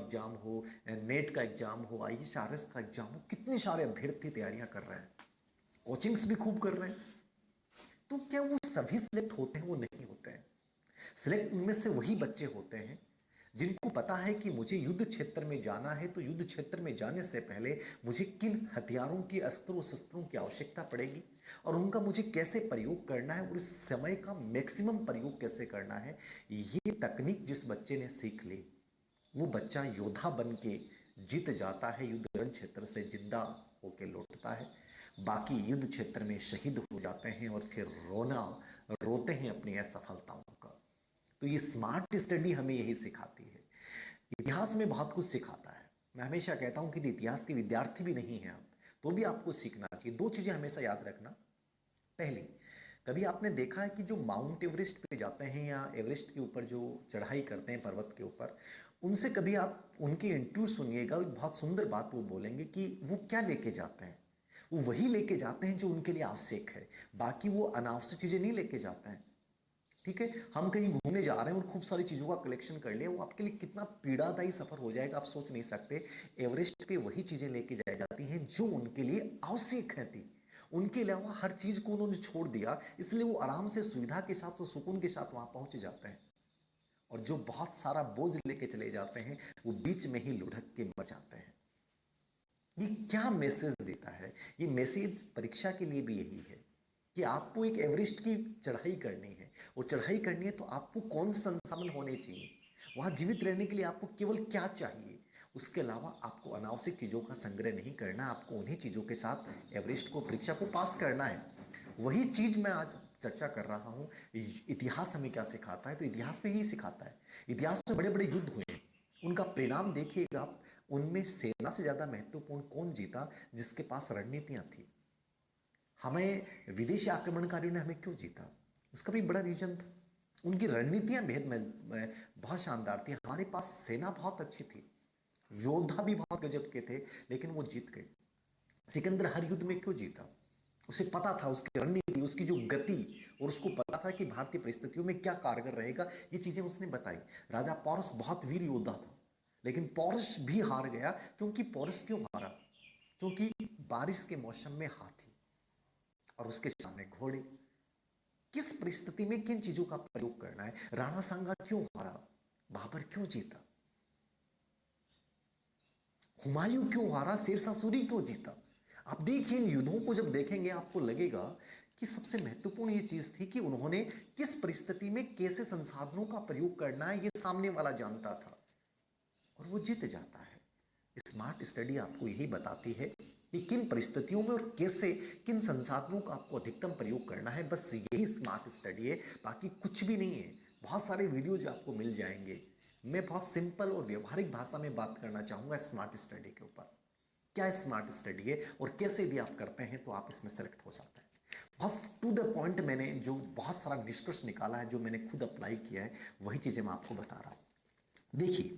Exam हो, net का exam हो, IAS RS का एग्जाम हो, कितने सारे अभ्यर्थी तैयारियां कर रहे हैं, कोचिंग्स भी खूब कर रहे हैं। तो क्या वो सभी सिलेक्ट होते हैं? वो नहीं होते हैं। सिलेक्ट उनमें से वही बच्चे होते हैं जिनको पता है कि मुझे युद्ध क्षेत्र में जाना है, तो युद्ध क्षेत्र में जाने से पहले मुझे किन हथियारों की, अस्त्रों शस्त्रों की आवश्यकता पड़ेगी और उनका मुझे कैसे प्रयोग करना है और इस समय का मैक्सिमम प्रयोग कैसे करना है। ये तकनीक जिस बच्चे ने सीख ली, वो बच्चा योद्धा बन के जीत जाता है, युद्ध रण क्षेत्र से जिंदा होके लौटता है। बाकी युद्ध क्षेत्र में शहीद हो जाते हैं और फिर रोते हैं अपनी असफलताओं का। तो ये स्मार्ट स्टडी हमें यही सिखाती है। इतिहास में बहुत कुछ सिखाता है। मैं हमेशा कहता हूं कि इतिहास के विद्यार्थी भी नहीं हैं आप, तो भी आपको सीखना चाहिए। दो चीजें हमेशा याद रखना। पहली, कभी आपने देखा है कि जो माउंट एवरेस्ट पे जाते हैं या एवरेस्ट के ऊपर जो चढ़ाई करते हैं पर्वत के ऊपर, उनसे कभी आप उनके इंटरव्यू सुनिएगा, बहुत सुंदर बात वो बोलेंगे कि वो क्या लेके जाते हैं। वो वही लेके जाते हैं जो उनके लिए आवश्यक है, बाकी वो अनावश्यक चीजें नहीं लेके जाते हैं। ठीक है, हम कहीं घूमने जा रहे हैं और खूब सारी चीजों का कलेक्शन कर लिया, वो आपके लिए कितना पीड़ादायी सफर हो जाएगा आप सोच नहीं सकते। एवरेस्ट पे वही चीजें लेके जाई जाती हैं जो उनके लिए आवश्यक है थी। उनके अलावा हर चीज को उन्होंने छोड़ दिया, इसलिए वो आराम से, सुविधा के साथ और सुकून के साथ वहां पहुंच जाते हैं। और जो बहुत सारा बोझ लेके चले जाते हैं, वो बीच में ही लुढ़क के मर जाते हैं। ये क्या मैसेज देता है? ये मैसेज परीक्षा के लिए भी यही है कि आपको एक एवरेस्ट की चढ़ाई करनी है, और चढ़ाई करनी है तो आपको कौन से संसाधन होने चाहिए, वहां जीवित रहने के लिए आपको केवल क्या चाहिए। उसके अलावा आपको अनावश्यक चीजों का संग्रह नहीं करना, आपको उन्हीं चीजों के साथ एवरेस्ट को, परीक्षा को पास करना है। वही चीज मैं आज चर्चा कर रहा हूं। इतिहास हमें क्या सिखाता है? तो इतिहास में ही सिखाता है। इतिहास में बड़े बड़े युद्ध हुए, उनका परिणाम देखिएगा आप। उनमें सेना से ज्यादा महत्वपूर्ण कौन जीता? जिसके पास रणनीतियां थी। हमें विदेशी आक्रमणकारियों ने हमें क्यों जीता? उसका भी बड़ा रीजन था। उनकी रणनीतियां बहुत शानदार थी। हमारे पास सेना बहुत अच्छी थी, योद्धा भी बहुत गजब के थे, लेकिन वो जीत गए। सिकंदर हर युद्ध में क्यों जीता? उसे पता था, उसकी रणनीति, उसकी जो गति, और उसको पता था कि भारतीय परिस्थितियों में क्या कारगर रहेगा। ये चीजें उसने बताई। राजा पौरस बहुत वीर योद्धा था, लेकिन पौरस भी हार गया। क्योंकि पौरस क्यों हारा? क्योंकि बारिश के मौसम में हाथी और उसके सामने घोड़े। किस परिस्थिति में किन चीजों का प्रयोग करना है? राणा सांगा क्यों हारा? बाबर क्यों जीता? हुमायूं क्यों हारा? शेरशाह सूरी क्यों जीता? आप देखिए, इन युद्धों को जब देखेंगे आपको लगेगा कि सबसे महत्वपूर्ण ये चीज थी कि उन्होंने किस परिस्थिति में कैसे संसाधनों का प्रयोग करना है, ये सामने वाला जानता था और वो जीत जाता है। स्मार्ट स्टडी आपको यही बताती है कि किन परिस्थितियों में और कैसे, किन संसाधनों का आपको अधिकतम प्रयोग करना है। बस यही स्मार्ट स्टडी है, बाकी कुछ भी नहीं है। बहुत सारे वीडियोज आपको मिल जाएंगे। मैं बहुत सिंपल और व्यवहारिक भाषा में बात करना चाहूंगा स्मार्ट स्टडी के ऊपर। क्या स्मार्ट स्टडी है और कैसे यदि आप करते हैं तो आप इसमें सेलेक्ट हो जाते हैं। बहुत टू द पॉइंट मैंने जो बहुत सारा निष्कर्ष निकाला है, जो मैंने खुद अप्लाई किया है, वही चीजें मैं आपको बता रहा हूं। देखिए,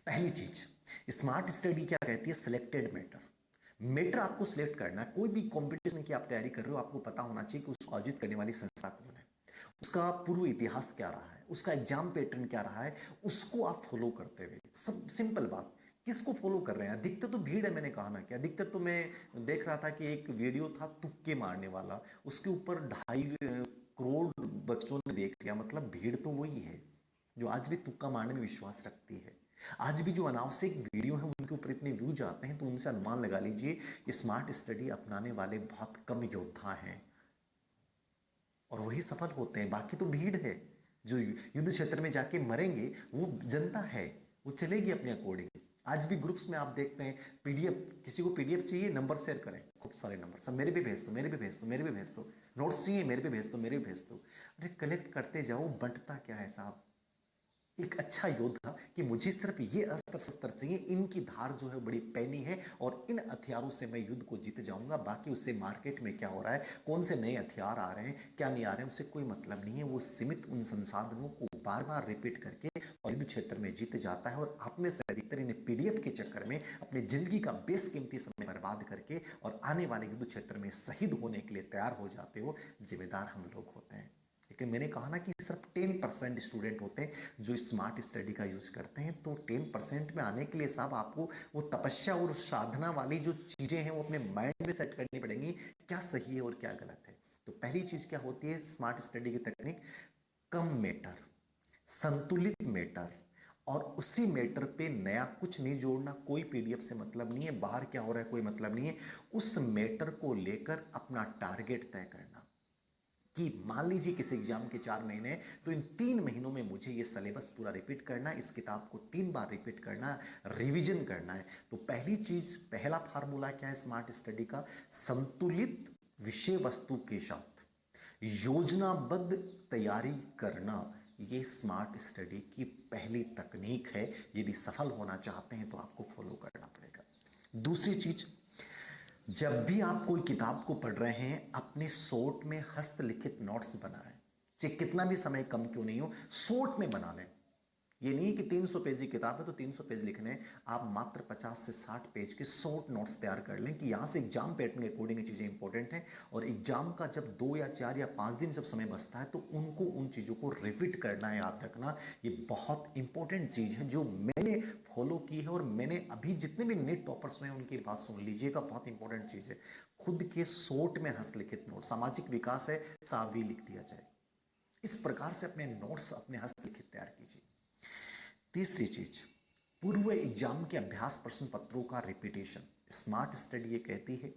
पहली चीज, स्मार्ट स्टडी क्या कहती है? Selected matter. मैटर आपको सिलेक्ट करना है। कोई भी कंपटीशन की आप तैयारी कर रहे हो, आपको पता होना चाहिए कि उसको आयोजित करने वाली संस्था कौन है, उसका पूर्व इतिहास क्या रहा है, उसका एग्जाम पैटर्न क्या रहा है, उसको आप फॉलो करते हुए। सब सिंपल बात, किसको फॉलो कर रहे हैं? अधिकतर तो भीड़ है, मैंने कहा ना कि अधिकतर तो मैं देख रहा था कि एक वीडियो था तुक्के मारने वाला, उसके ऊपर 2.5 करोड़ बच्चों ने देख लिया। मतलब भीड़ तो वही है जो आज भी तुक्का मारने में विश्वास रखती है। आज भी जो अनावश्यक वीडियो है उनके ऊपर इतने व्यूज आते हैं, तो उनसे अनुमान लगा लीजिए स्मार्ट स्टडी अपनाने वाले बहुत कम योद्धा हैं और वही सफल होते हैं। बाकी तो भीड़ है। जो युद्ध क्षेत्र में जाके मरेंगे वो जनता है, वो चलेगी अपने अकॉर्डिंग। आज भी ग्रुप्स में आप देखते हैं पीडीएफ, किसी को पीडीएफ चाहिए, नंबर शेयर करें, खूब सारे नंबर, सब मेरे भी भेज दो, मेरे भी भेज दो, मेरे भी भेज दो। नोट्स चाहिए, मेरे भी भेज दो, मेरे भी भेज दो। अरे कलेक्ट करते जाओ, बंटता क्या है साहब? एक अच्छा योद्धा कि मुझे सिर्फ ये अस्त्र शस्त्र चाहिए, इनकी धार जो है बड़ी पैनी है और इन हथियारों से मैं युद्ध को जीत जाऊंगा। बाकी उससे मार्केट में क्या हो रहा है, कौन से नए हथियार आ रहे हैं, क्या नहीं आ रहे हैं, उससे कोई मतलब नहीं है। वो सीमित उन संसाधनों को बार बार रिपीट करके और युद्ध क्षेत्र में जीत जाता है। और आप में से अधिकतर इन्हें पीडीएफ के चक्कर में अपनी जिंदगी का बेशकीमती समय बर्बाद करके और आने वाले युद्ध क्षेत्र में शहीद होने के लिए तैयार हो जाते हो। जिम्मेदार हम लोग होते हैं। लेकिन मैंने कहा ना कि सिर्फ 10% स्टूडेंट होते हैं जो स्मार्ट स्टडी का यूज करते हैं। तो 10% में आने के लिए साहब आपको वो तपस्या और साधना वाली जो चीजें हैं वो अपने माइंड में सेट करनी पड़ेंगी, क्या सही है और क्या गलत है। तो पहली चीज क्या होती है स्मार्ट स्टडी की तकनीक, कम मैटर, संतुलित मैटर, और उसी मैटर पे नया कुछ नहीं जोड़ना, कोई पीडीएफ से मतलब नहीं है, बाहर क्या हो रहा है कोई मतलब नहीं है, उस मैटर को लेकर अपना टारगेट तय करना कि मान लीजिए किसी एग्जाम के 4 महीने हैं, तो इन 3 महीनों में मुझे ये सिलेबस पूरा रिपीट करना है, इस किताब को 3 बार रिपीट करना है, रिवीजन करना है। तो पहली चीज, पहला फार्मूला क्या है स्मार्ट स्टडी का, संतुलित विषय वस्तु के साथ योजनाबद्ध तैयारी करना, ये स्मार्ट स्टडी की पहली तकनीक है। यदि सफल होना चाहते हैं तो आपको फॉलो करना पड़ेगा। दूसरी चीज, जब भी आप कोई किताब को पढ़ रहे हैं अपने शॉर्ट में हस्तलिखित नोट्स बनाएं, चाहे कितना भी समय कम क्यों नहीं हो, शॉर्ट में बना लें। ये नहीं कि 300 पेज की किताब है तो 300 पेज लिखने हैं, आप मात्र 50 से 60 पेज के शॉर्ट नोट्स तैयार कर लें कि यहाँ से एग्जाम पैटर्न के अकॉर्डिंग ये चीज़ें इंपॉर्टेंट हैं। और एग्जाम का जब 2 या 4 या 5 दिन जब समय बचता है तो उनको उन चीज़ों को रिपीट करना है, याद रखना। ये बहुत इंपॉर्टेंट चीज़ है जो मैंने फॉलो की है, और मैंने अभी जितने भी नेट टॉपर्स हुए हैं उनकी बात सुन लीजिएगा, बहुत इंपॉर्टेंट चीज़ है। खुद के शॉर्ट में हस्तलिखित नोट, सामाजिक विकास है सावी लिख दिया जाए, इस प्रकार से अपने नोट्स अपने हस्तलिखित तैयार कीजिए। तीसरी चीज, पूर्व एग्जाम के अभ्यास प्रश्न पत्रों का रिपीटेशन। स्मार्ट स्टडी ये कहती है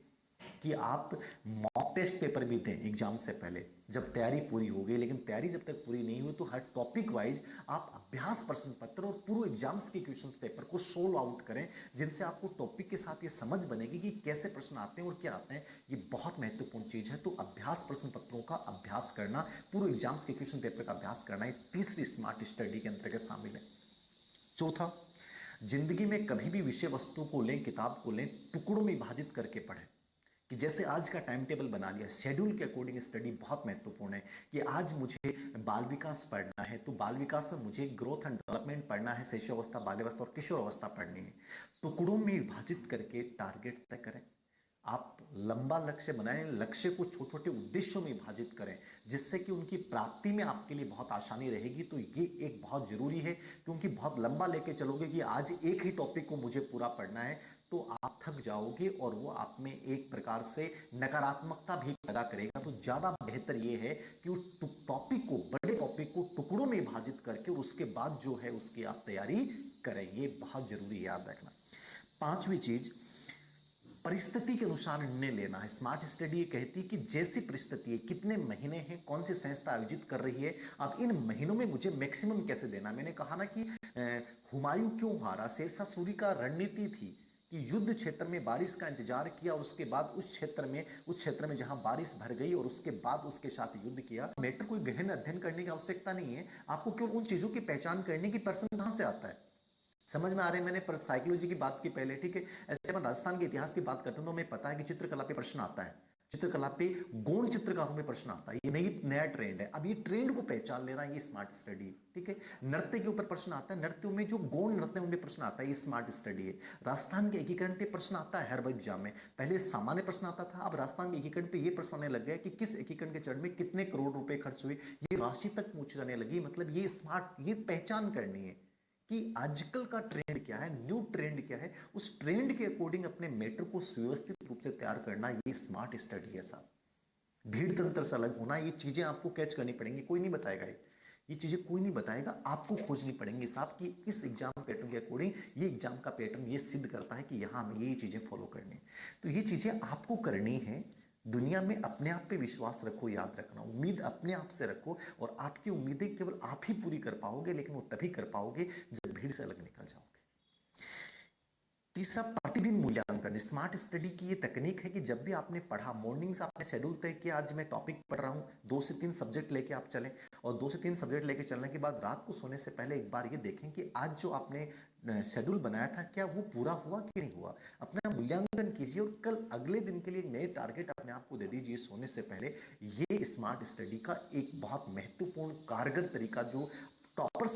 कि आप मॉक टेस्ट पेपर भी दें एग्जाम से पहले, जब तैयारी पूरी हो गई। लेकिन तैयारी जब तक पूरी नहीं हुई तो हर टॉपिक वाइज आप अभ्यास प्रश्न पत्र और पूर्व एग्जाम्स के क्वेश्चंस पेपर को सोल्व आउट करें, जिनसे आपको टॉपिक के साथ ये समझ बनेगी कि कैसे प्रश्न आते हैं और क्या आते हैं। ये बहुत महत्वपूर्ण चीज है। तो अभ्यास प्रश्न पत्रों का अभ्यास करना, पूर्व एग्जाम्स के क्वेश्चन पेपर का अभ्यास करना, ये तीसरी स्मार्ट स्टडी के अंतर्गत शामिल है। चौथा, जिंदगी में कभी भी विषय वस्तु को लें, किताब को लें, टुकड़ों में विभाजित करके पढ़ें। कि जैसे आज का टाइम टेबल बना लिया, शेड्यूल के अकॉर्डिंग स्टडी बहुत महत्वपूर्ण है। कि आज मुझे बाल विकास पढ़ना है तो बाल विकास में मुझे ग्रोथ एंड डेवलपमेंट पढ़ना है, शैशवावस्था, बाल्यावस्था और किशोर अवस्था पढ़नी है। टुकड़ों में विभाजित करके टारगेट तय करें। आप लंबा लक्ष्य बनाएं, लक्ष्य को छोटे छोटे उद्देश्यों में विभाजित करें, जिससे कि उनकी प्राप्ति में आपके लिए बहुत आसानी रहेगी। तो ये एक बहुत जरूरी है, क्योंकि बहुत लंबा लेके चलोगे कि आज एक ही टॉपिक को मुझे पूरा पढ़ना है, तो आप थक जाओगे और वो आप में एक प्रकार से नकारात्मकता भी पैदा करेगा। तो ज्यादा बेहतर ये है कि उस टॉपिक को, बड़े टॉपिक को टुकड़ों में विभाजित करके उसके बाद जो है उसकी आप तैयारी करें। ये बहुत जरूरी है, याद रखना। पांचवी चीज, परिस्थिति के अनुसार निर्णय लेना है। स्मार्ट स्टडी ये कहती है कि जैसी परिस्थिति है, कितने महीने हैं, कौन सी संस्था आयोजित कर रही है, अब इन महीनों में मुझे मैक्सिमम कैसे देना। मैंने कहा ना कि हुमायूं क्यों हारा, शेरशाह सूरी का रणनीति थी कि युद्ध क्षेत्र में बारिश का इंतजार किया और उसके बाद उस क्षेत्र में जहां बारिश भर गई और उसके बाद उसके साथ युद्ध किया। मैटर कोई गहन अध्ययन करने की आवश्यकता नहीं है, आपको केवल उन चीजों की पहचान करने की पर्सन कहां से आता है। समझ में आ रहे हैं। मैंने साइकोलॉजी की बात की पहले, ठीक है। ऐसे अपन राजस्थान के इतिहास की बात करते हैं तो हमें पता है कि चित्रकला पे प्रश्न आता है, चित्रकला पे गौण चित्रकारों में प्रश्न आता है। ये नया ट्रेंड है। अब ये ट्रेंड को पहचान लेना, ये स्मार्ट स्टडी, ठीक है। नृत्य के ऊपर प्रश्न आता है, नृत्यों में जो गौण नृत्य उनमें प्रश्न आता है, ये स्मार्ट स्टडी है। राजस्थान के एकीकरण पे प्रश्न आता है हर एग्जाम में। पहले सामान्य प्रश्न आता था, अब राजस्थान के एकीकरण पे ये प्रश्न आने लग गया कि किस एकीकरण के चरण में कितने करोड़ रुपए खर्च हुए, ये राशि तक पूछी जाने लगी। मतलब ये स्मार्ट, ये पहचान करनी है कि आजकल का ट्रेंड क्या है, न्यू ट्रेंड क्या है, उस ट्रेंड के अकॉर्डिंग अपने मैटर को सुव्यवस्थित रूप से तैयार करना, ये स्मार्ट स्टडी है साहब। भीड़ तंत्र से अलग होना, ये चीजें आपको कैच करनी पड़ेंगी, कोई नहीं बताएगा। ये चीजें कोई नहीं बताएगा, आपको खोजनी पड़ेंगी साहब कि इस एग्जाम पैटर्न के अकॉर्डिंग ये एग्जाम का पैटर्न ये सिद्ध करता है कि यहाँ हमें ये चीजें फॉलो करनी है। तो ये चीजें आपको करनी है। दुनिया में अपने आप पे विश्वास रखो, याद रखना, उम्मीद अपने आप से रखो, और आपकी उम्मीदें केवल आप ही पूरी कर पाओगे, लेकिन वो तभी कर पाओगे जब भीड़ से अलग निकल जाओगे। तीसरा, प्रतिदिन मूल्यांकन। स्मार्ट स्टडी की ये तकनीक है कि जब भी आपने पढ़ा, मॉर्निंग से आपने शेड्यूल तय किया, आज मैं टॉपिक पढ़ रहा हूँ, 2 से 3 सब्जेक्ट लेके आप चलें, और 2 से 3 सब्जेक्ट लेके चलने के बाद रात को सोने से पहले एक बार ये देखें कि आज जो आपने शेड्यूल बनाया था क्या वो पूरा हुआ कि नहीं हुआ। अपना मूल्यांकन कीजिए और कल अगले दिन के लिए एक नए टारगेट अपने आप को दे दीजिए सोने से पहले। ये स्मार्ट स्टडी का एक बहुत महत्वपूर्ण कारगर तरीका जो टॉपर्स